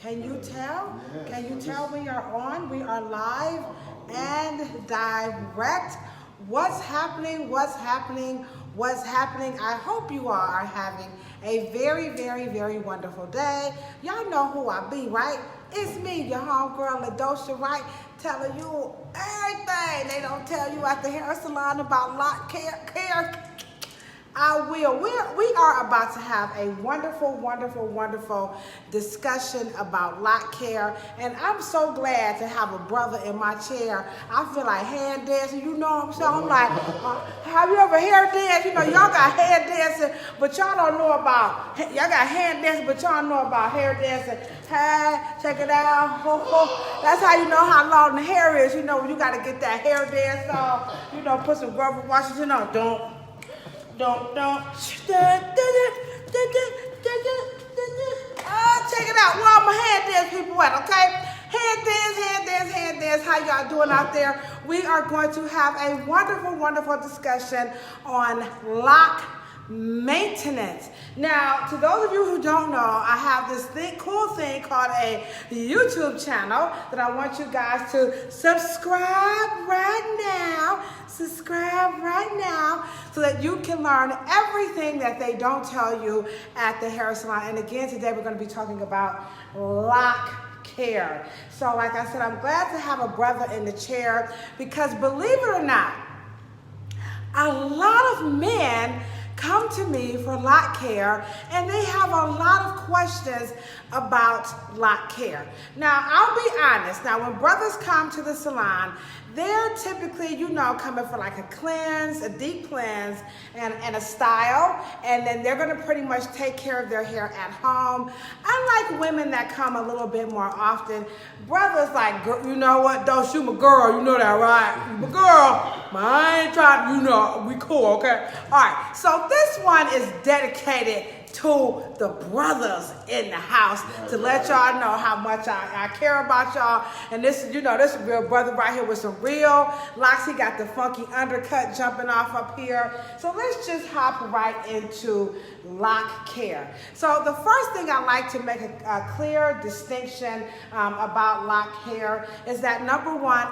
Can you tell? Yes, Can you tell we are on? We are live and direct. What's happening? What's happening? What's happening? I hope you all are having a very, very, very wonderful day. Y'all know who I be, right? It's me, your homegirl, LaDosha, right? Telling you everything they don't tell you at the hair salon about lock care. I will. We are about to have a wonderful, wonderful, wonderful discussion about lock care. And I'm so glad to have a brother in my chair. I feel like hand dancing, you know what I'm saying? I'm like, have you ever hair danced? You know, y'all got hair dancing, but y'all don't know about, y'all got hand dancing, but y'all don't know about hair dancing. Hey, check it out. Ho, ho. That's how you know how long the hair is. You know, when you got to get that hair dance on, you know, put some rubber washes in on. Don't. Check it out. Where all my hand dance people at, okay? Hand dance. How y'all doing out there? We are going to have a wonderful, wonderful discussion on lock maintenance. Now, to those of you who don't know, I have this cool thing called a YouTube channel that I want you guys to subscribe right now. Subscribe right now so that you can learn everything that they don't tell you at the hair salon. And again, today we're going to be talking about lock care. So like I said, I'm glad to have a brother in the chair because believe it or not, a lot of men come to me for lock care and they have a lot of questions about lock care. Now, I'll be honest. Now, when brothers come to the salon, they're typically, you know, coming for like a cleanse, a deep cleanse, and a style, and then they're gonna pretty much take care of their hair at home. Unlike women that come a little bit more often, brothers like, you know what, don't shoot my girl, you know that, right? My girl, I ain't trying, you know, we cool, okay? All right, so this one is dedicated to the brothers in the house to let y'all know how much I care about y'all. And this, you know, this is a real brother right here with some real locks. He got the funky undercut jumping off up here. So let's just hop right into lock care. So the first thing I like to make a clear distinction about lock hair is that number one,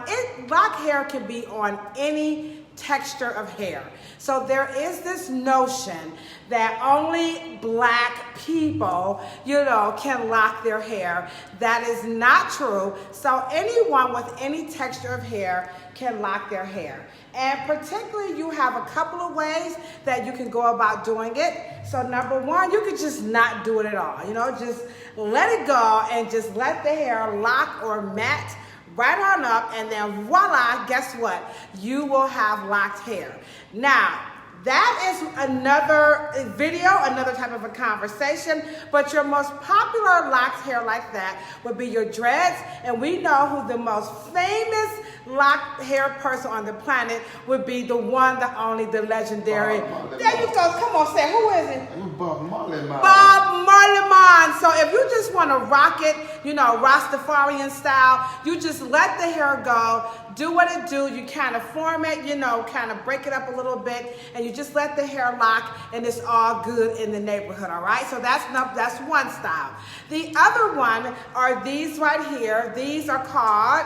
lock hair can be on any texture of hair. So there is this notion that only black people, you know, can lock their hair. That is not true. So anyone with any texture of hair can lock their hair. And particularly you have a couple of ways that you can go about doing it. So number one, you could just not do it at all. You know, just let it go and just let the hair lock or mat right on up, and then voila, guess what? You will have locked hair. Now, that is another video, another type of a conversation, but your most popular locked hair like that would be your dreads, and we know who the most famous locked hair person on the planet would be, the one, the only, the legendary. There you go, come on, say, who is it? Bob Marley Man. Bob Marley Man. So if you just want to rock it, you know, Rastafarian style, you just let the hair go, do what it do, you kind of form it, you know, kind of break it up a little bit, and you just let the hair lock, and it's all good in the neighborhood, all right? So that's one style. The other one are these right here. These are called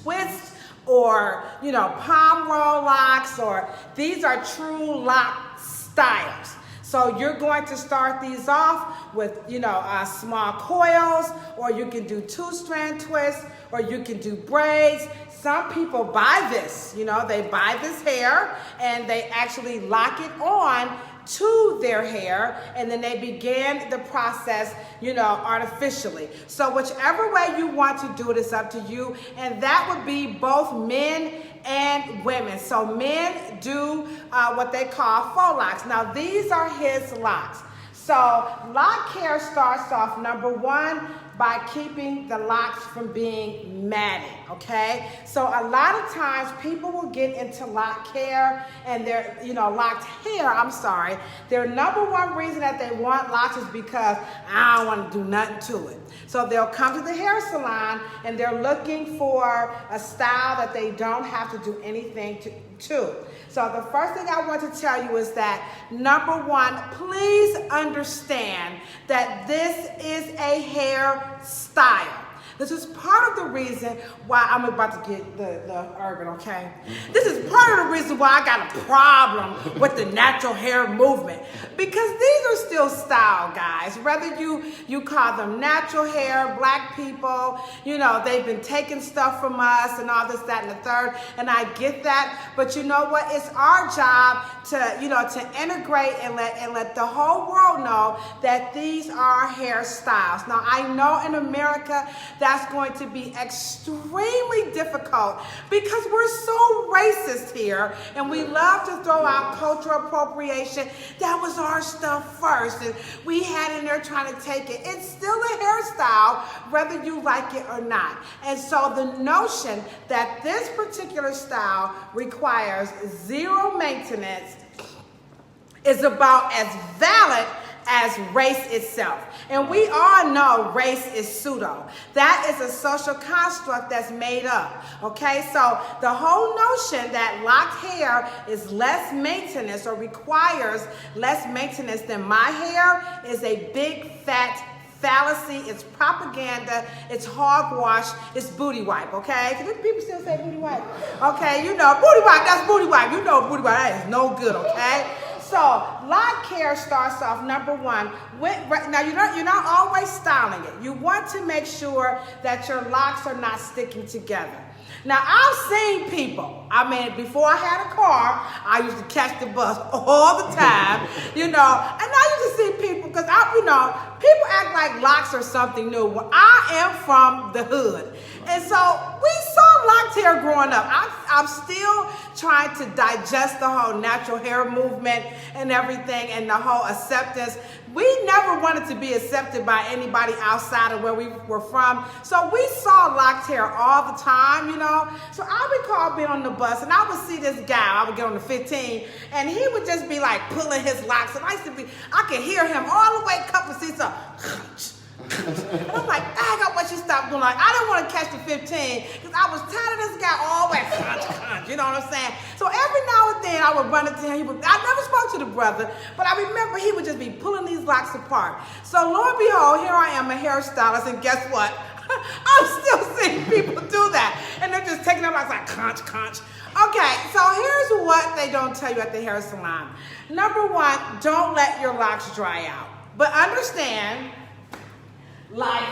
twist or, you know, palm roll locks, or these are true lock styles. So you're going to start these off with, you know, small coils, or you can do 2-strand twists, or you can do braids. Some people buy this, you know, they buy this hair and they actually lock it on to their hair, and then they begin the process, you know, artificially. So whichever way you want to do it is up to you, and that would be both men and women. So men do what they call faux locks. Now these are his locks. So lock care starts off, number one, by keeping the locks from being matted, okay? So a lot of times people will get into lock care and their, you know, locked hair, I'm sorry. Their number one reason that they want locks is because I don't want to do nothing to it. So they'll come to the hair salon and they're looking for a style that they don't have to do anything to. So the first thing I want to tell you is that, number one, please understand that this is a hair hairstyle. This is part of the reason why I'm about to get the urban, okay? This is part of the reason why I got a problem with the natural hair movement. Because these are still style, guys. Whether you call them natural hair, black people, you know, they've been taking stuff from us and all this, that, and the third, and I get that. But you know what? It's our job to, you know, to integrate and let the whole world know that these are hairstyles. Now, I know in America that's going to be extremely difficult because we're so racist here and we love to throw out cultural appropriation. That was our stuff first and we had in there trying to take it. It's still a hairstyle whether you like it or not. And so the notion that this particular style requires zero maintenance is about as valid as race itself. And we all know race is pseudo. That is a social construct that's made up. Okay, so the whole notion that locked hair is less maintenance or requires less maintenance than my hair is a big fat fallacy. It's propaganda. It's hogwash. It's booty wipe, okay? Because people still say booty wipe. Okay, you know, booty wipe, that's booty wipe. You know booty wipe, that is no good, okay? So, lock hair starts off, number one, now you're not always styling it. You want to make sure that your locks are not sticking together. Now, I've seen people, I mean, before I had a car, I used to catch the bus all the time, you know, and I used to see people, because, you know, people act like locks are something new. Well, I am from the hood, and so we saw locked hair growing up. I'm still trying to digest the whole natural hair movement and everything and the whole acceptance. We never wanted to be accepted by anybody outside of where we were from. So we saw locked hair all the time, you know. So I recall being on the bus and I would see this guy, I would get on the 15, and he would just be like pulling his locks. And I could hear him all the way a couple of seats up. And I'm like, I got what you stopped doing. Like, I didn't want to catch the 15 because I was tired of this guy always. You know what I'm saying? So every now and then I would run into him. I never spoke to the brother, but I remember he would just be pulling these locks apart. So lo and behold, here I am, a hairstylist, and guess what? I'm still seeing people do that. And they're just taking them locks like conch. Okay, so here's what they don't tell you at the hair salon. Number one, don't let your locks dry out. But understand, life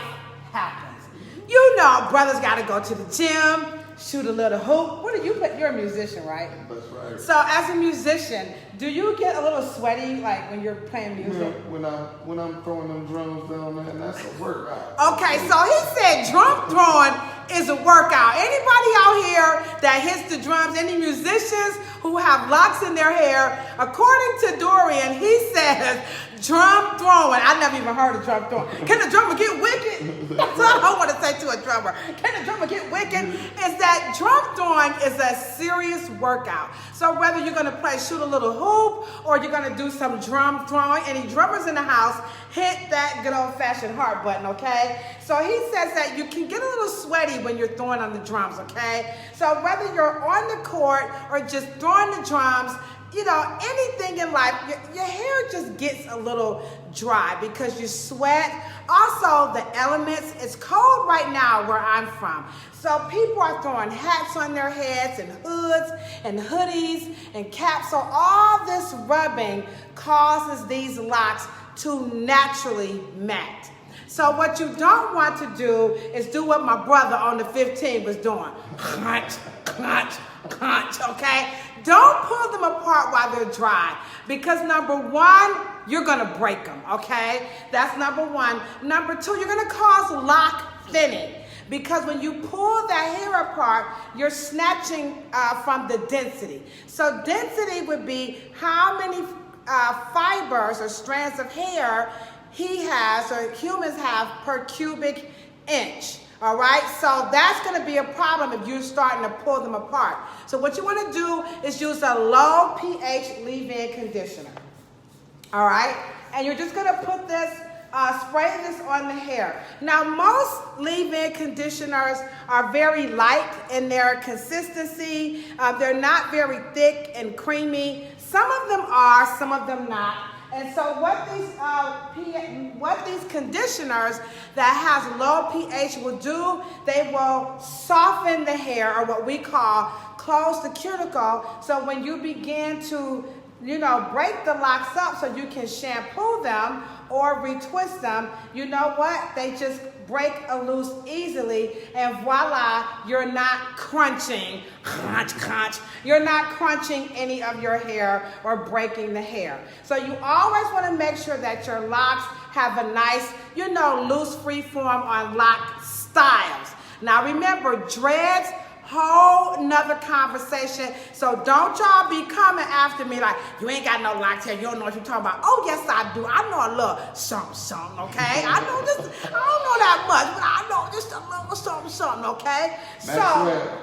happens. You know, brothers got to go to the gym, shoot a little hoop. What do you put? You're a musician, right? That's right. So as a musician, do you get a little sweaty like when you're playing music? When I'm throwing them drums down there, and that's a workout. Okay, so he said drum throwing is a workout. Anybody out here that hits the drums, any musicians who have locks in their hair, according to Dorian, he says drum throwing. I never even heard of drum throwing. Can the drummer get wicked? That's what I want to say to a drummer. Can the drummer get wicked? Is that drum throwing is a serious workout. So whether you're going to shoot a little hoop or you're going to do some drum throwing, any drummers in the house, hit that good old-fashioned heart button, okay? So he says that you can get a little sweaty when you're throwing on the drums, okay? So whether you're on the court or just throwing the drums, you know, anything in life, your hair just gets a little dry because you sweat. Also, the elements, it's cold right now where I'm from. So people are throwing hats on their heads and hoods and hoodies and caps. So all this rubbing causes these locks to naturally mat. So what you don't want to do is do what my brother on the 15 was doing. Crunch, okay? Don't pull them apart while they're dry because number one, you're gonna break them, okay? That's number one. Number two, you're gonna cause lock thinning because when you pull that hair apart, you're snatching from the density. So density would be how many fibers or strands of hair he has or humans have per cubic inch. All right, so that's going to be a problem if you're starting to pull them apart. So what you want to do is use a low pH leave-in conditioner. All right, and you're just going to put this, spray this on the hair. Now, most leave-in conditioners are very light in their consistency. They're not very thick and creamy. Some of them are, some of them not. And so what these conditioners that has low pH will do, they will soften the hair, or what we call close the cuticle. So when you begin to, break the locks up so you can shampoo them or retwist them, you know what? They just break loose easily, and voila, you're not crunching, crunch, crunch. You're not crunching any of your hair or breaking the hair. So you always want to make sure that your locks have a nice, loose free form on lock styles. Now remember, dreads, whole nother conversation. So don't y'all be coming after me like, you ain't got no locks here, you don't know what you're talking about. Oh, yes, I do. I know a little something, okay? I don't know that much, but I know just a little something, okay?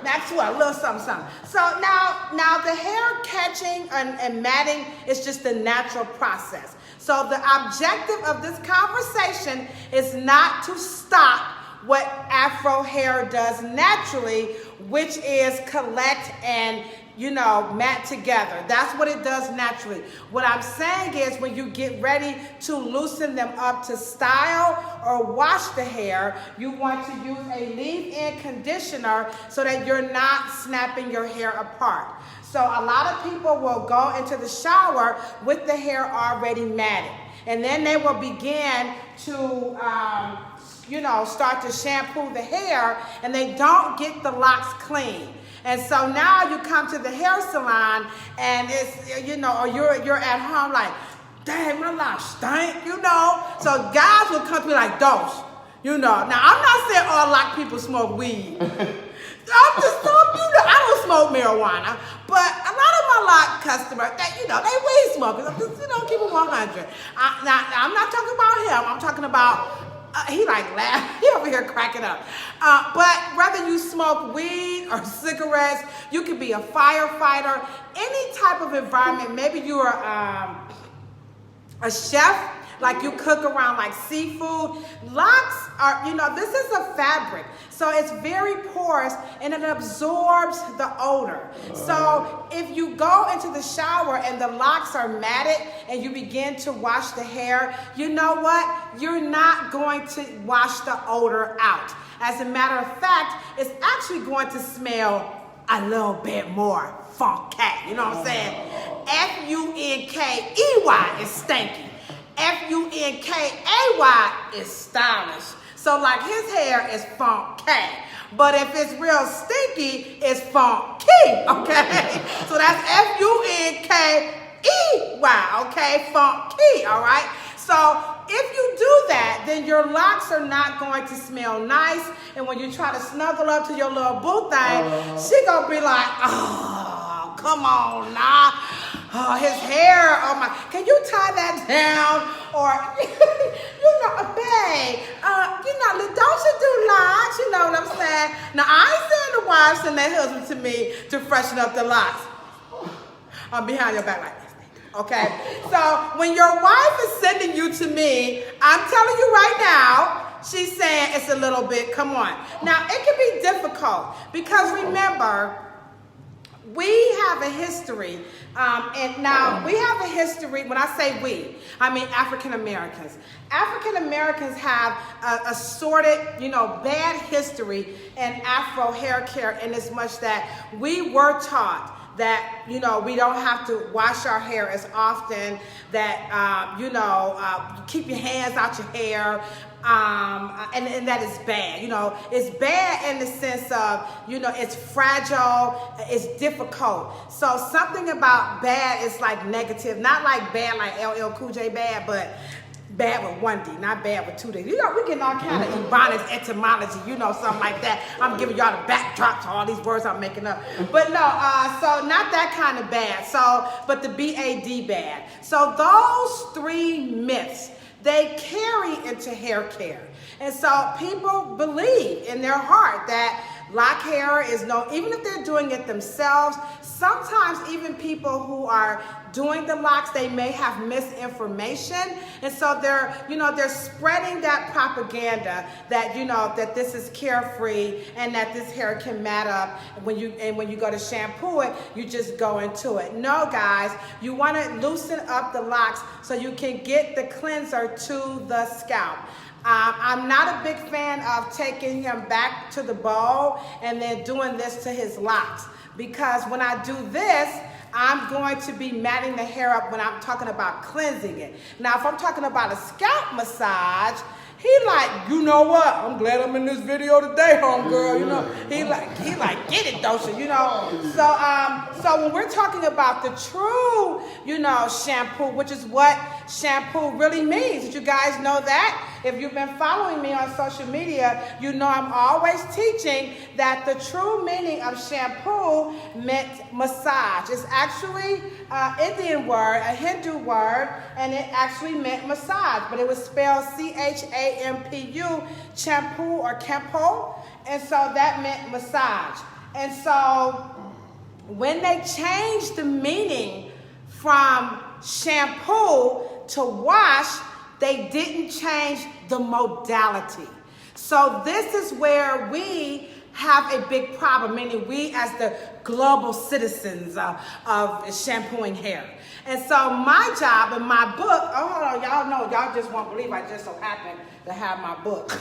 Maxwell, a little something. So now the hair catching and matting is just a natural process. So the objective of this conversation is not to stop what Afro hair does naturally, which is collect and, mat together. That's what it does naturally. What I'm saying is when you get ready to loosen them up to style or wash the hair, you want to use a leave-in conditioner so that you're not snapping your hair apart. So a lot of people will go into the shower with the hair already matted, and then they will begin to start to shampoo the hair, and they don't get the locks clean. And so now you come to the hair salon, and it's, or you're at home like, dang, my locks stink, So guys will come to me like, those, Now, I'm not saying all lock people smoke weed. I'm just telling you, I don't smoke marijuana, but a lot of my lock customers, they weed smokers. I'm just, keep it 100. Now, I'm not talking about him. I'm talking about, he laugh. He over here cracking up. But whether you smoke weed or cigarettes, you could be a firefighter, any type of environment. Maybe you're a chef, like you cook around like seafood. Locks are, this is a fabric. So it's very porous and it absorbs the odor. So if you go into the shower and the locks are matted and you begin to wash the hair, you know what? You're not going to wash the odor out. As a matter of fact, it's actually going to smell a little bit more funky. You know what I'm saying? F-U-N-K-E-Y is stinky. F-U-N-K-A-Y is stylish. So like his hair is funky. But if it's real stinky, it's funky, okay? So that's F-U-N-K-E-Y, okay? Funky, all right? So if you do that, then your locks are not going to smell nice. And when you try to snuggle up to your little boo thing, she gonna be like, oh, come on now. Oh, his hair, oh my, can you tie that down? Or, babe, don't you do locks? You know what I'm saying? Now, I ain't saying the wives send their husband to me to freshen up the locks. I'm behind your back like this, okay? So, when your wife is sending you to me, I'm telling you right now, she's saying it's a little bit, come on. Now, it can be difficult because remember, we have a history, and now we have a history, when I say we, I mean African Americans. African Americans have a sordid, bad history in Afro hair care, in as much that we were taught that, we don't have to wash our hair as often, that, keep your hands out your hair, and that is bad. It's bad in the sense of, it's fragile, it's difficult. So something about bad is like negative, not like bad like LL Cool J bad, but bad with one D, not bad with two D. We getting all kind of ebonics, etymology, something like that. I'm giving y'all the backdrop to all these words I'm making up. But no, so not that kind of bad. So, but the B-A-D bad. So those three myths, they carry into hair care. And so people believe in their heart that lock hair is even if they're doing it themselves, sometimes even people who are doing the locks, they may have misinformation. And so they're spreading that propaganda that, that this is carefree and that this hair can mat up. When you go to shampoo it, you just go into it. No, guys, you want to loosen up the locks so you can get the cleanser to the scalp. I'm not a big fan of taking him back to the bowl and then doing this to his locks, because when I do this, I'm going to be matting the hair up when I'm talking about cleansing it. Now, if I'm talking about a scalp massage, he like, you know what? I'm glad I'm in this video today, homegirl. He like, get it, don't you? So when we're talking about the true, shampoo, which is what shampoo really means. Did you guys know that? If you've been following me on social media, I'm always teaching that the true meaning of shampoo meant massage. It's actually an Indian word, a Hindu word, and it actually meant massage, but it was spelled C-H-A-M-P-U, shampoo or kempo, and so that meant massage. And so when they changed the meaning from shampoo to wash, they didn't change the modality. So this is where we have a big problem, meaning we as the global citizens of shampooing hair. And so my job in my book, hold on, y'all just won't believe I just so happen to have my book.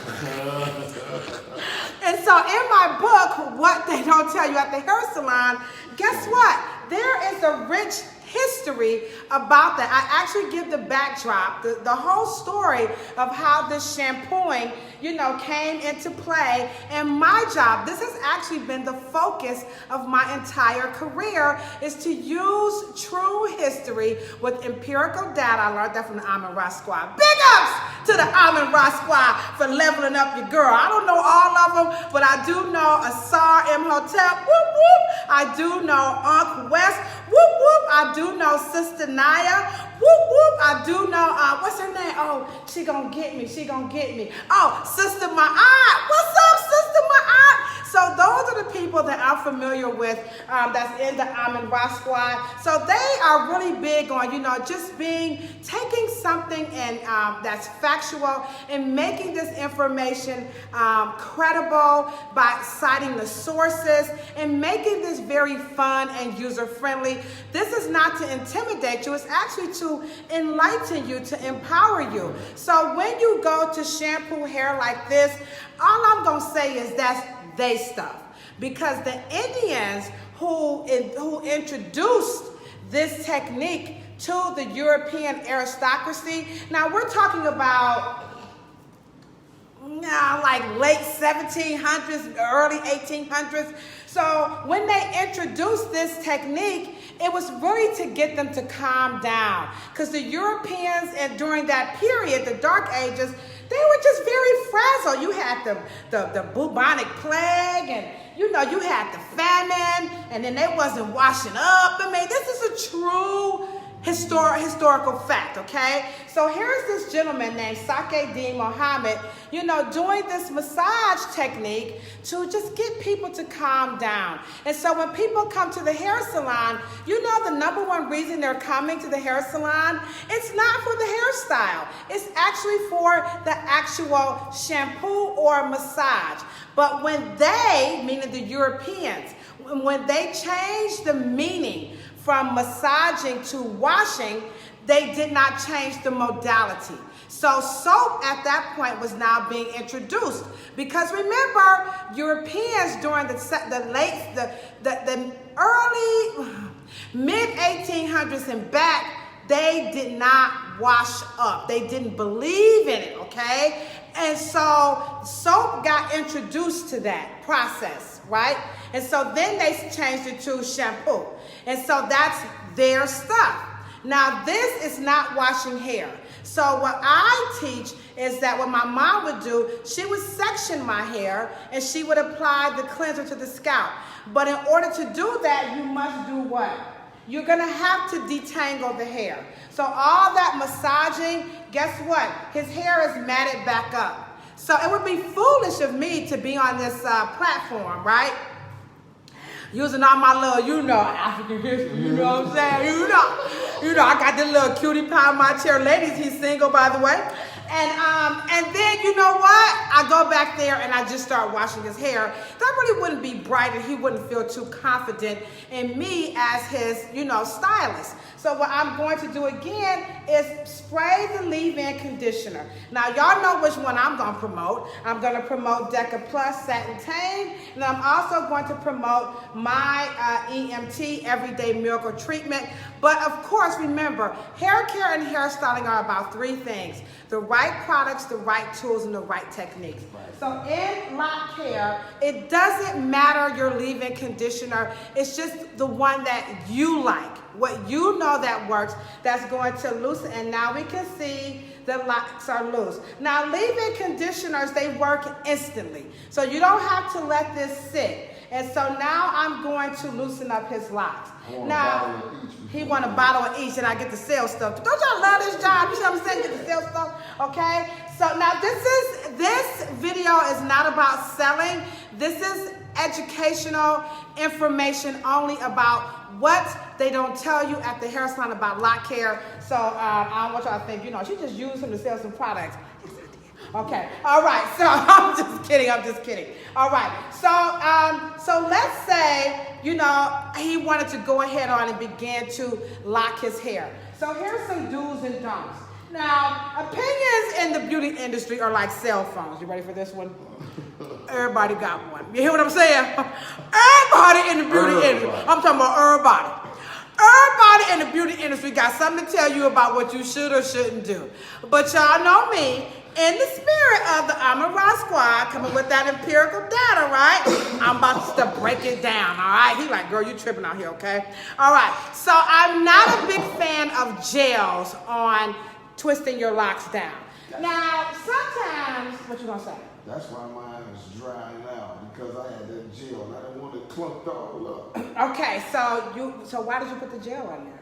And so in my book, what they don't tell you at the hair salon, guess what? There is a rich history about that. I actually give the backdrop, the whole story of how this shampooing, came into play. And my job, this has actually been the focus of my entire career, is to use true history with empirical data. I learned that from the Amin-Ra Squad. Big ups to the Amin-Ra Squad for leveling up your girl. I don't know all of them, but I do know Asar Imhotep, whoop whoop. I do know Unc West, whoop whoop. I do know Sister Naya, whoop whoop. I do know, what's her name? Oh, she gonna get me. Oh, Sister Ma'at. What's up, Sister Ma'at? So those are the people that I'm familiar with that's in the Amin-Ra Squad. So they are really big on, just taking something and that's factual and making this information credible by citing the sources and making this very fun and user-friendly. This is not to intimidate you. It's actually to enlighten you, to empower you. So when you go to shampoo hair like this, all I'm going to say is that's they stuff. Because the Indians who introduced this technique to the European aristocracy, now we're talking about like late 1700s, early 1800s. So when they introduced this technique, it was really to get them to calm down. Because the Europeans, and during that period, the Dark Ages, they were just very frazzled. You had the bubonic plague, and you had the famine, and then they wasn't washing up. I mean, this is a true historical fact, okay? So here's this gentleman named Sake-Din Mohammed, doing this massage technique to just get people to calm down. And so when people come to the hair salon, the number one reason they're coming to the hair salon, it's not for the hairstyle. It's actually for the actual shampoo or massage. But when they, meaning the Europeans, when they changed the meaning from massaging to washing, they did not change the modality. So soap at that point was now being introduced, because remember, Europeans during the early mid 1800s and back, they did not wash up. They didn't believe in it, okay? And so soap got introduced to that process, right? And so then they changed it to shampoo. And so that's their stuff. Now this is not washing hair. So what I teach is that what my mom would do, she would section my hair and she would apply the cleanser to the scalp. But in order to do that, you must do what? You're gonna have to detangle the hair. So all that massaging, guess what? His hair is matted back up. So it would be foolish of me to be on this platform, right? Using all my little, African history, you know what I'm saying? You know, I got this little cutie pie in my chair. Ladies, he's single, by the way. And then, you know what? I go back there and I just start washing his hair. That really wouldn't be bright and he wouldn't feel too confident in me as his, stylist. So what I'm going to do again is spray the leave-in conditioner. Now, y'all know which one I'm going to promote. I'm going to promote Deca Plus Satin Tame, and I'm also going to promote my EMT, Everyday Miracle Treatment. But of course, remember, hair care and hairstyling are about three things: the right products, the right tools, and the right techniques. So in Loc Care, it doesn't matter your leave-in conditioner. It's just the one that you like, what you know that works, that's going to loosen. And now we can see the locks are loose. Now, leave-in conditioners, they work instantly. So you don't have to let this sit. And so now I'm going to loosen up his locks. Now, he want a bottle of each, and I get the sales stuff. Don't y'all love this job? You see what I'm saying? Get the sales stuff, okay? So now this video is not about selling. This is educational information only about what they don't tell you at the hair salon about Loc Care. So I don't want y'all to think, she just used him to sell some products. Okay, all right, so I'm just kidding. All right, so let's say, he wanted to go ahead on and begin to lock his hair. So here's some do's and don'ts. Now, opinions in the beauty industry are like cell phones. You ready for this one? Everybody got one. You hear what I'm saying? Everybody in the beauty industry. I'm talking about everybody. Everybody in the beauty industry got something to tell you about what you should or shouldn't do. But y'all know me. In the spirit of the myriad squad, coming with that empirical data, right? I'm about to break it down, all right? He like, girl, you tripping out here, okay? All right, so I'm not a big fan of gels on twisting your locks down. Now, sometimes, what you gonna say? That's why mine is drying out, because I had that gel and I didn't want it clumped all up. Okay, so why did you put the gel on there?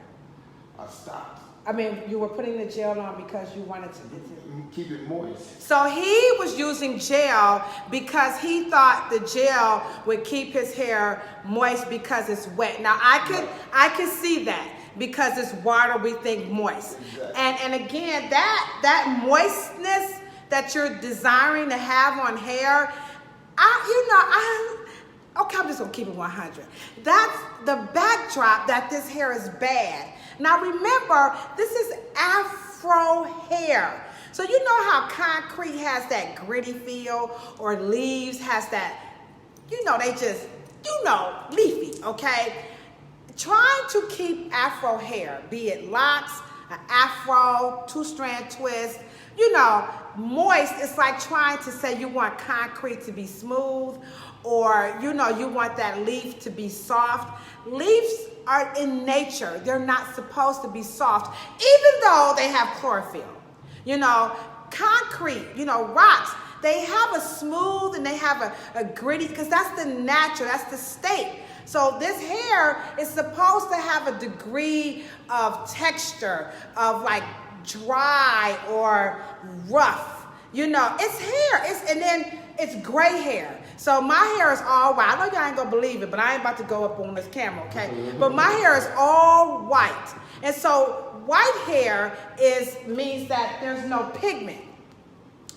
I stopped. I mean, you were putting the gel on because you wanted to keep it moist. So he was using gel because he thought the gel would keep his hair moist because it's wet. Now I could see that because it's water, we think moist. Exactly. And again, that moistness that you're desiring to have on hair, okay, I'm just gonna keep it 100. That's the backdrop that this hair is bad. Now remember, this is Afro hair. So you know how concrete has that gritty feel, or leaves has that, they just, leafy, okay? Trying to keep Afro hair, be it locks, an Afro, two-strand twist, moist, it's like trying to say you want concrete to be smooth, or, you want that leaf to be soft. Leaves are in nature. They're not supposed to be soft, even though they have chlorophyll. Concrete, rocks, they have a smooth and they have a gritty, because that's the natural, that's the state. So this hair is supposed to have a degree of texture, of like dry or rough. It's hair, and then it's gray hair. So my hair is all white. I know y'all ain't gonna believe it, but I ain't about to go up on this camera, okay? But my hair is all white. And so white hair means that there's no pigment.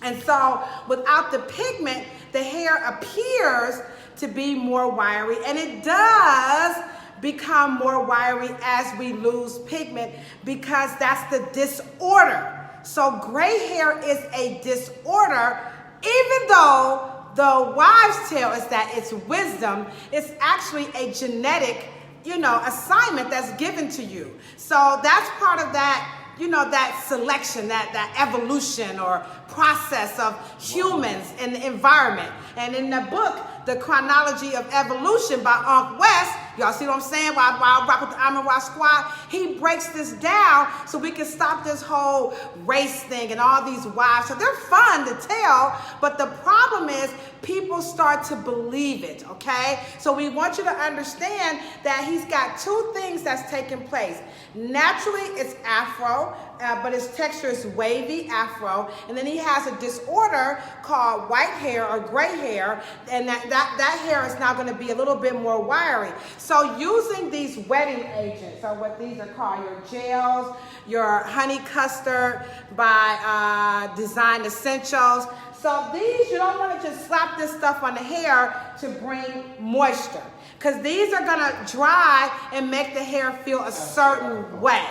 And so without the pigment, the hair appears to be more wiry, and it does become more wiry as we lose pigment, because that's the disorder. So gray hair is a disorder, even though the wives' tale is that it's wisdom. It's actually a genetic, assignment that's given to you. So that's part of that, that selection, that evolution or process of humans and the environment. And in the book, The Chronology of Evolution by Unc West, y'all see what I'm saying? While I rock with the myriad squad, he breaks this down so we can stop this whole race thing and all these wives. So they're fun to tell, but the problem is people start to believe it, okay? So we want you to understand that he's got two things that's taking place. Naturally, it's Afro. but his texture is wavy afro, and then he has a disorder called white hair or gray hair, and that hair is now going to be a little bit more wiry. So using these wetting agents, or what these are called, your gels, your honey custard by Design Essentials. So these, you don't want to just slap this stuff on the hair to bring moisture, because these are going to dry and make the hair feel a certain way.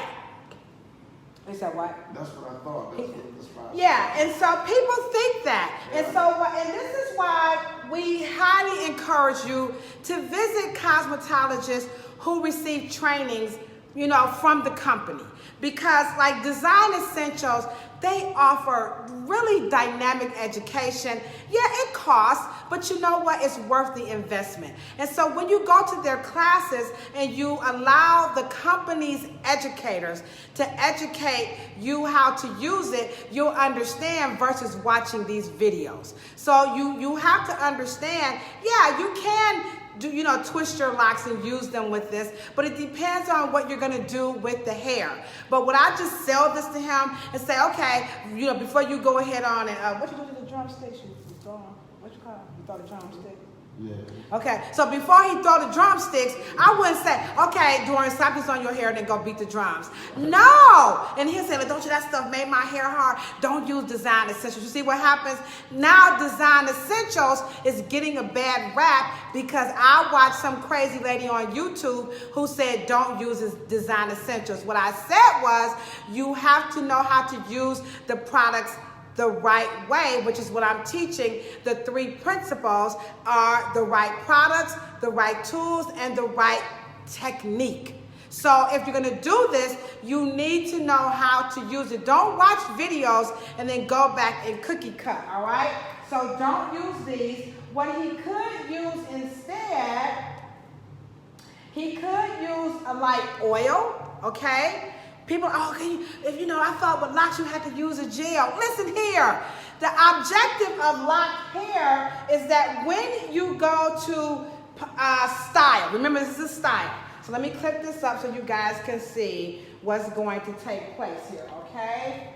You said what? That's what I thought. That's what the spot. Yeah, and so people think that. Yeah. And this is why we highly encourage you to visit cosmetologists who receive trainings, from the company. Because like Design Essentials, they offer really dynamic education. Yeah, it costs, but you know what? It's worth the investment. And so when you go to their classes and you allow the company's educators to educate you how to use it, you'll understand versus watching these videos. So you have to understand, yeah, you can twist your locks and use them with this, but it depends on what you're gonna do with the hair. But would I just sell this to him and say, okay, before you go ahead on and, what you do to the drumsticks? What you call it? You throw the drumstick? Yeah. Okay, so before he throw the drumsticks, I wouldn't say, okay, Dorian, slap this on your hair and then go beat the drums. No! And he'll say, don't you, that stuff made my hair hard. Don't use Design Essentials. You see what happens? Now Design Essentials is getting a bad rap because I watched some crazy lady on YouTube who said, don't use Design Essentials. What I said was, you have to know how to use the products the right way, which is what I'm teaching. The 3 principles are the right products, the right tools, and the right technique. So if you're gonna do this, you need to know how to use it. Don't watch videos and then go back and cookie cut, all right? So don't use these. What he could use instead, he could use a light oil, okay? People, I thought with Locs you had to use a gel. Listen here. The objective of locked hair is that when you go to style, remember this is style. So let me clip this up so you guys can see what's going to take place here, okay?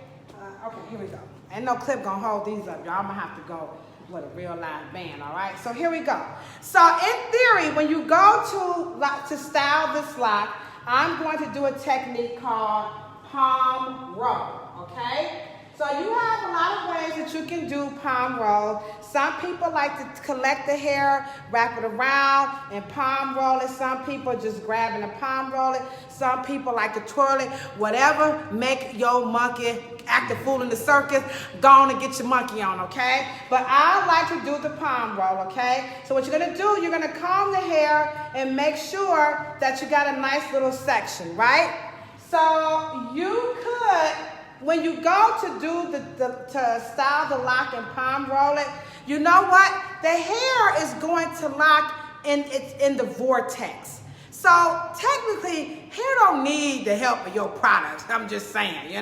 Okay, here we go. Ain't no clip gonna hold these up. Y'all gonna have to go with a real live band, all right? So here we go. So in theory, when you go to style this lock, I'm going to do a technique called palm roll, okay? So you have a lot of ways that you can do palm roll. Some people like to collect the hair, wrap it around, and palm roll it. Some people just grab and palm roll it. Some people like to twirl it. Whatever make your monkey act a fool in the circus, go on and get your monkey on, okay? But I like to do the palm roll, okay? So what you're gonna do, you're gonna comb the hair and make sure that you got a nice little section, right? So you could, when you go to do to style the lock and palm roll it, you know what? The hair is going to lock in the vortex. So technically, hair don't need the help of your products. I'm just saying,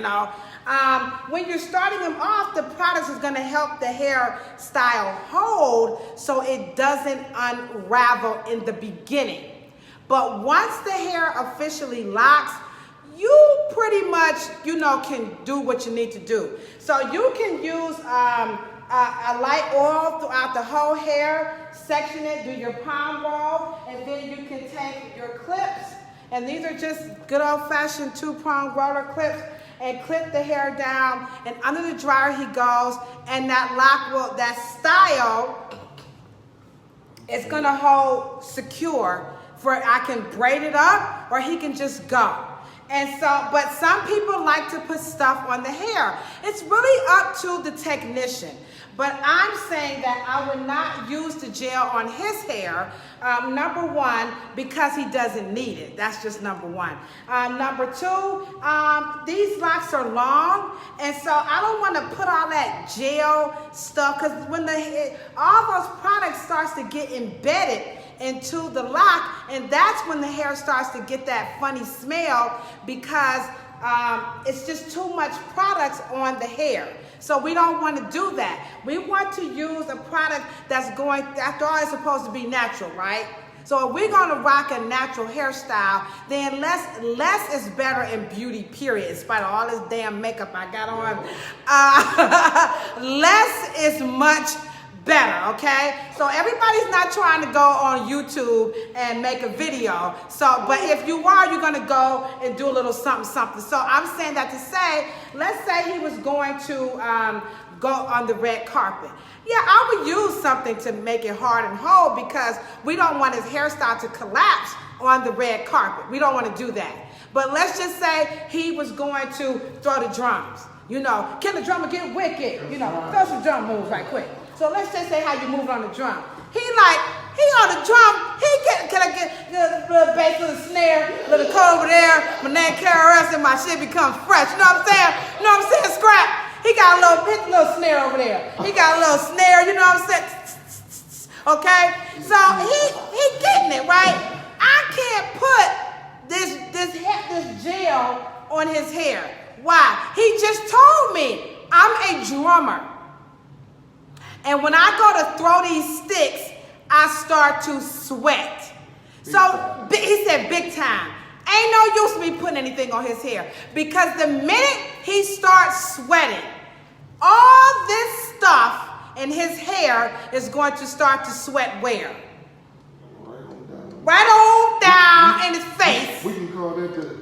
when you're starting them off, the products is going to help the hair style hold so it doesn't unravel in the beginning. But once the hair officially locks, you pretty much, can do what you need to do. So you can use a light oil throughout the whole hair, section it, do your palm roll, and then you can take your clips, and these are just good old-fashioned 2-prong roller clips, and clip the hair down, and under the dryer he goes, and that style is gonna hold secure for I can braid it up or he can just go. And so, but some people like to put stuff on the hair. It's really up to the technician. But I'm saying that I would not use the gel on his hair, number one, because he doesn't need it. That's just number one. Number two, these locks are long, and so I don't want to put all that gel stuff, because when all those products starts to get embedded into the lock, and that's when the hair starts to get that funny smell, because it's just too much products on the hair. So we don't want to do that. We want to use a product that's going, after all, it's supposed to be natural, right? So if we're gonna rock a natural hairstyle, then less is better in beauty, period. In spite of all this damn makeup I got on, less is much better, okay? So everybody's not trying to go on YouTube and make a video. So, but if you are, you're gonna go and do a little something. So I'm saying that to say, let's say he was going to go on the red carpet. Yeah, I would use something to make it hard and whole because we don't want his hairstyle to collapse on the red carpet. We don't want to do that. But let's just say he was going to throw the drums. You know, can the drummer get wicked? You know, throw some drum moves right quick. So let's just say how you move on the drum. He on the drum, can I get a little bass, little snare, little cut over there, my name KRS and my shit becomes fresh. You know what I'm saying? You know what I'm saying, Scrap? He got a little snare over there. He got a little snare, you know what I'm saying? Okay? So he getting it, right? I can't put this gel on his hair. Why? He just told me I'm a drummer. And when I go to throw these sticks, I start to sweat. So he said big time. Ain't no use to me putting anything on his hair because the minute he starts sweating, all this stuff in his hair is going to start to sweat where? Right on down in his face. We can call that the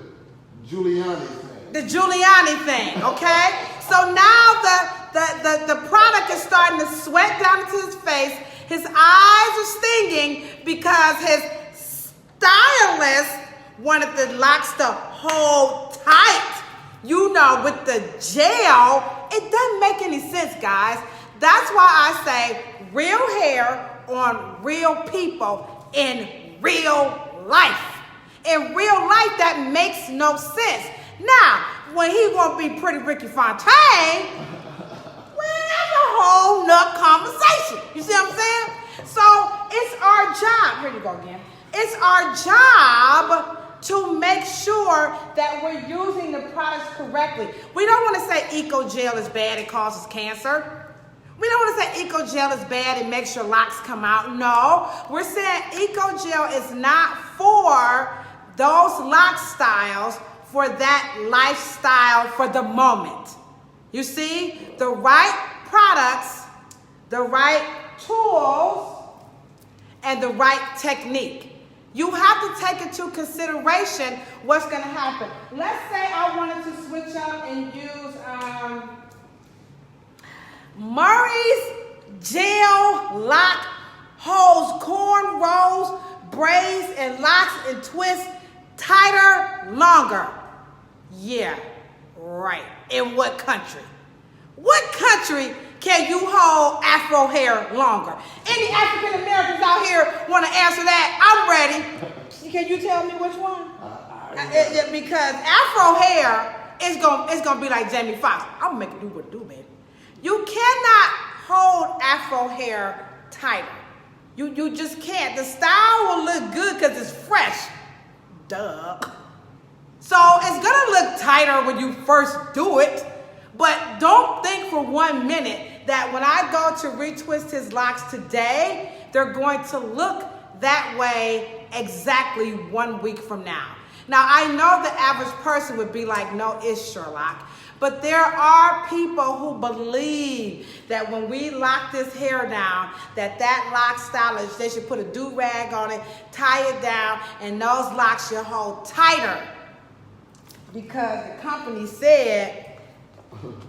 Giuliani thing. The Giuliani thing, okay? So now the product is starting to sweat down into his face. His eyes are stinging because his stylist wanted the locks to hold tight, you know, with the gel. It doesn't make any sense, guys. That's why I say real hair on real people in real life. In real life, that makes no sense. Now, when he won't be Pretty Ricky Fontaine, well, that's a whole nut conversation. You see what I'm saying? So it's our job. Here you go again. It's our job to make sure that we're using the products correctly. We don't want to say Eco Gel is bad, it causes cancer. We don't want to say Eco Gel is bad, it makes your locks come out. No, we're saying Eco Gel is not for those lock styles, for that lifestyle for the moment. You see, the right products, the right tools, and the right technique. You have to take into consideration what's going to happen. Let's say I wanted to switch up and use Murray's Gel Lock Holds Cornrows, Braids, and Locks and Twists Tighter, Longer. Yeah, right. In what country? What country can you hold Afro hair longer? Any African Americans out here want to answer that? I'm ready. Can you tell me which one? Because Afro hair is gonna be like Jamie Foxx. I'm gonna make it do what it do, baby. You cannot hold Afro hair tighter. You just can't. The style will look good because it's fresh. Duh. So it's gonna look tighter when you first do it. But don't think for 1 minute that when I go to retwist his locks today, they're going to look that way exactly 1 week from now. Now, I know the average person would be like, no, it's Sherlock. But there are people who believe that when we lock this hair down, that lock stylist, they should put a do-rag on it, tie it down, and those locks should hold tighter. Because the company said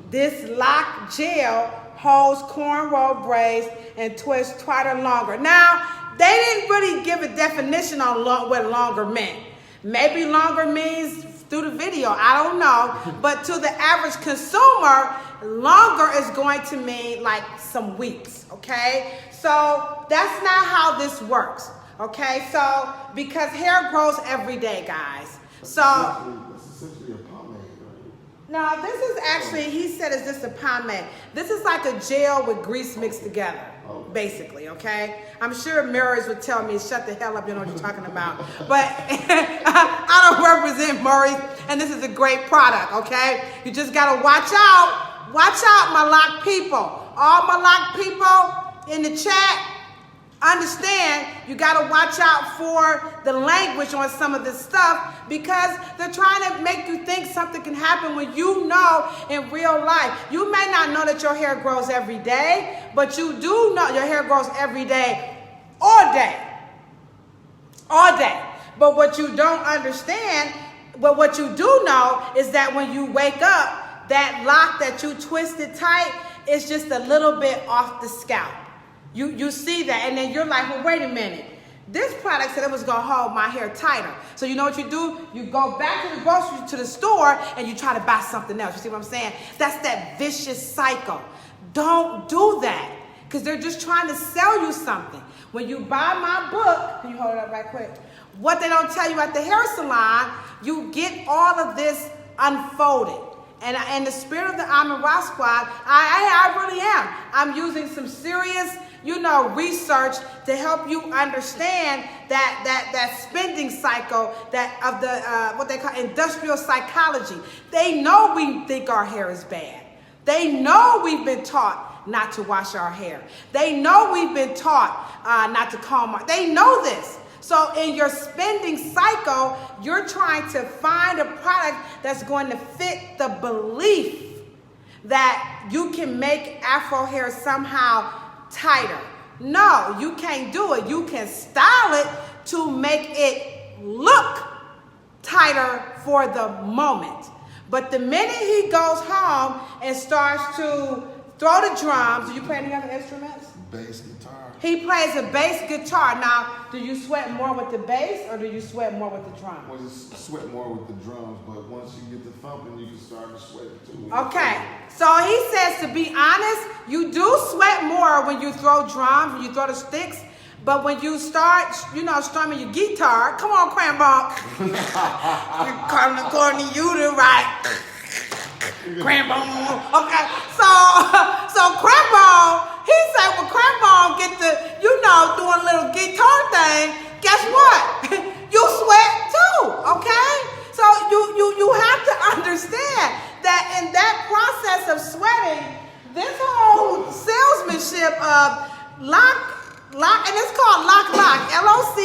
this lock gel holds cornrow braids and twists tighter, longer. Now, they didn't really give a definition on what longer meant. Maybe longer means through the video, I don't know. But to the average consumer, longer is going to mean like some weeks, okay? So that's not how this works, okay? So, because hair grows every day, guys. So, that's essentially a pomade, right? no, this is actually, he said, is this a pomade? This is like a gel with grease mixed together, basically, okay? I'm sure Murray's would tell me, shut the hell up, you know what you're talking about. But I don't represent Murray's, and this is a great product, okay? You just gotta watch out. Watch out, my lock people. All my lock people in the chat, Understand, you got to watch out for the language on some of this stuff because they're trying to make you think something can happen when you know in real life. You may not know that your hair grows every day, but you do know your hair grows every day, all day. All day. But what you don't understand, but what you do know is that when you wake up, that lock that you twisted tight is just a little bit off the scalp. You see that, and then you're like, well, wait a minute. This product said it was going to hold my hair tighter. So you know what you do? You go back to the store, and you try to buy something else. You see what I'm saying? That's that vicious cycle. Don't do that, because they're just trying to sell you something. When you buy my book, can you hold it up right quick? What they don't tell you at the hair salon, you get all of this unfolded. And in the spirit of the myriad squad, I really am. I'm using some serious, research to help you understand that spending cycle that of the what they call industrial psychology. They know we think our hair is bad. They know we've been taught not to wash our hair. They know we've been taught not to comb our. They know this. So in your spending cycle, you're trying to find a product that's going to fit the belief that you can make Afro hair somehow tighter. No, you can't do it. You can style it to make it look tighter for the moment. But the minute he goes home and starts to throw the drums, do you play any other instruments? Bass guitar. He plays a bass guitar. Now, do you sweat more with the bass or do you sweat more with the drums? Well, you sweat more with the drums, but once you get the thumping, you can start to sweat too. Okay, so he says, to be honest, you do sweat more when you throw drums, when you throw the sticks, but when you start, strumming your guitar, come on, Cranbone. According to you, to right. Cranbone. Okay, so Cranbone, he said, well, Cranbone get the, doing a little guitar thing, guess what? You sweat too, okay? So you have to understand that in that process of sweating, this whole salesmanship of lock, and it's called Lock, LOC-LOCK.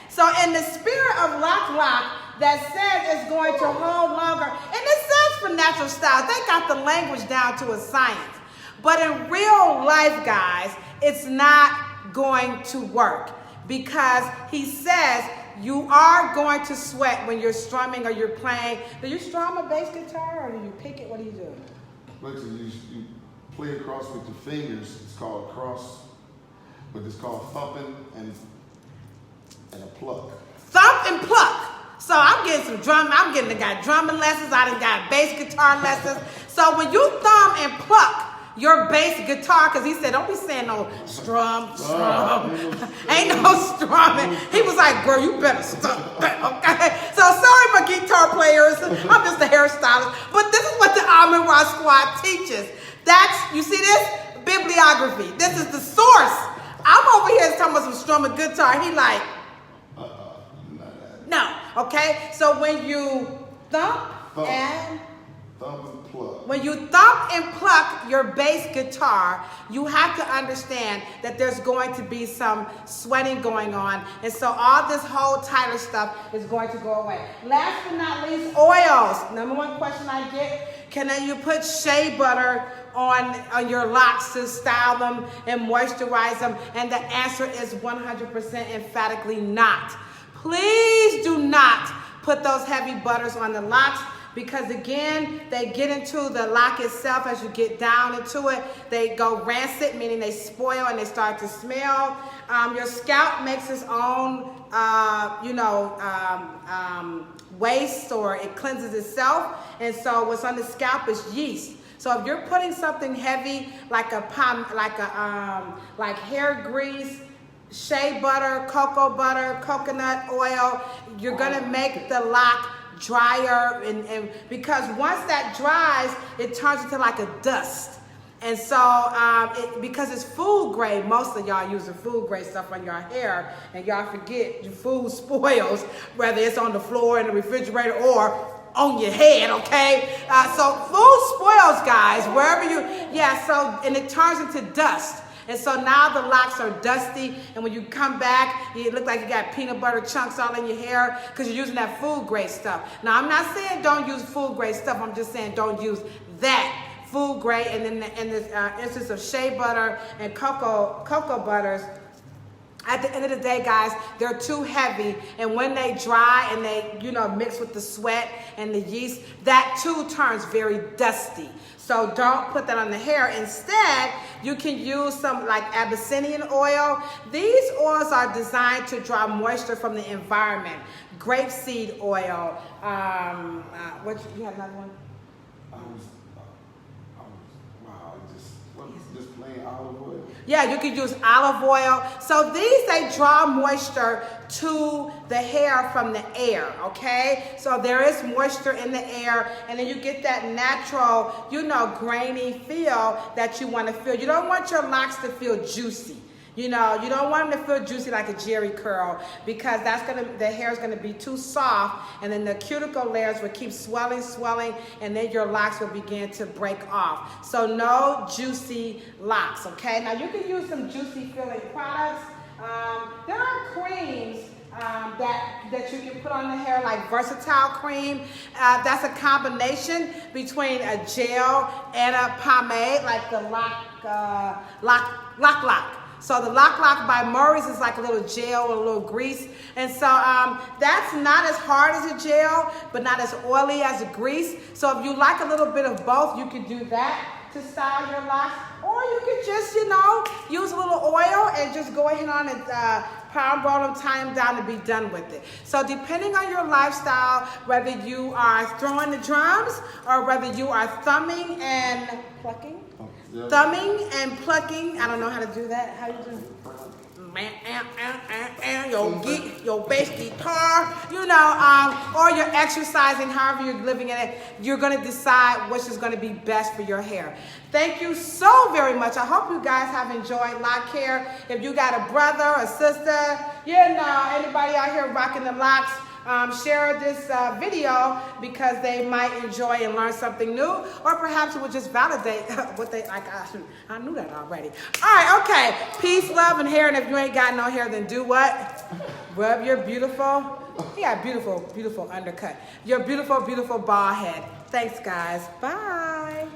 So in the spirit of Lock, that says it's going to hold longer, and it says for natural styles, they got the language down to a science. But in real life, guys, it's not going to work because he says you are going to sweat when you're strumming or you're playing. Do you strum a bass guitar or do you pick it? What do you do? Basically, you play across with your fingers. It's called cross, but it's called thumping and a pluck. Thump and pluck. So I'm getting some drum. Got drumming lessons. I done got bass guitar lessons. So when you thumb and pluck your bass guitar, because he said, don't be saying no strum. Ain't no strumming. He was like, girl, you better stop that, okay? So sorry, my guitar players. I'm just a hairstylist. But this is what the myriad squad teaches. You see this? Bibliography. This is the source. I'm over here talking about some strumming guitar. He like, no, okay? So when you thump and pluck. When you thump and pluck your bass guitar, you have to understand that there's going to be some sweating going on. And so all this whole tighter stuff is going to go away. Last but not least, oils. Number one question I get, can you put shea butter on your locks to style them and moisturize them? And the answer is 100% emphatically not. Please do not put those heavy butters on the locks because, again, they get into the lock itself as you get down into it. They go rancid, meaning they spoil and they start to smell. Your scalp makes its own, waste, or it cleanses itself. And so what's on the scalp is yeast. So if you're putting something heavy like hair grease, shea butter, cocoa butter, coconut oil, you're gonna make the lock drier, and because once that dries, it turns into like a dust. And so because it's food grade, most of y'all using food grade stuff on your hair, and y'all forget your food spoils, whether it's on the floor in the refrigerator or on your head, okay? So food spoils, guys, wherever and it turns into dust. And so now the locks are dusty, and when you come back, you look like you got peanut butter chunks all in your hair because you're using that food grade stuff. Now, I'm not saying don't use food grade stuff. I'm just saying don't use that food grade. And then in this instance of shea butter and cocoa butters, at the end of the day, guys, they're too heavy, and when they dry and they, mix with the sweat and the yeast, that too turns very dusty. So don't put that on the hair. Instead, you can use some like Abyssinian oil. These oils are designed to draw moisture from the environment. Grapeseed oil. You have another one? Just plain olive oil? Yeah, you could use olive oil. So these, they draw moisture to the hair from the air, okay? So there is moisture in the air, and then you get that natural, grainy feel that you want to feel. You don't want your locks to feel juicy. You don't want them to feel juicy like a jerry curl, because the hair is gonna be too soft, and then the cuticle layers will keep swelling, and then your locks will begin to break off. So no juicy locks, okay? Now you can use some juicy feeling products. There are creams that you can put on the hair, like Versatile cream. That's a combination between a gel and a pomade, like the Loc. So the Loc by Murray's is like a little gel with a little grease. And so that's not as hard as a gel, but not as oily as a grease. So if you like a little bit of both, you can do that to style your locks. Or you can just, use a little oil and just go ahead on and palm roll them, tie them down, and be done with it. So depending on your lifestyle, whether you are throwing the drums or whether you are thumbing and plucking, thumbing and plucking. I don't know how to do that. How you do? Your bass guitar, or you're exercising, however you're living in it, you're going to decide which is going to be best for your hair. Thank you so very much. I hope you guys have enjoyed lock care. If you got a brother, a sister, anybody out here rocking the locks, share this video because they might enjoy and learn something new, or perhaps it would just validate what they like. I knew that already. All right, okay. Peace, love, and hair. And if you ain't got no hair, then do what? Rub your beautiful, beautiful undercut. Your beautiful, beautiful bald head. Thanks, guys. Bye.